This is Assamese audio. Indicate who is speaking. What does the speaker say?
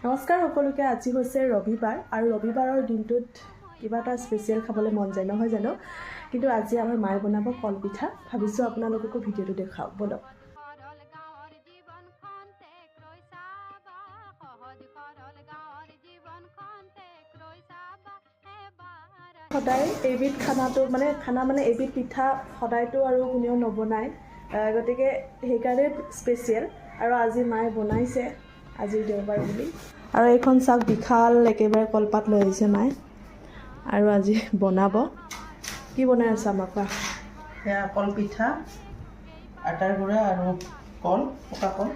Speaker 1: নমস্কাৰ সকলোকে। আজি হৈছে ৰবিবাৰ আৰু ৰবিবাৰৰ দিনটোত কিবা এটা স্পেচিয়েল খাবলৈ মন যায় নহয় জানো, কিন্তু আজি আমাৰ মায়ে বনাব কলপিঠা। ভাবিছোঁ আপোনালোককো ভিডিঅ'টো দেখাওঁ, বলক। সদায় এইবিধ খানাটো খানা এইবিধ পিঠা সদায়তো আৰু কোনেও নবনায়, গতিকে সেইকাৰণে স্পেচিয়েল। আৰু আজি মায়ে বনাইছে, আজি দেওবাৰ বুলি। আৰু এইখন চাওক, বিশাল একেবাৰে কলপাত লৈ আহিছে মায়ে আৰু আজি বনাব। কি বনাই আছে আমাৰ পৰা?
Speaker 2: সেয়া কলপিঠা, আটাৰ গুড়া আৰু কল, পকা কল।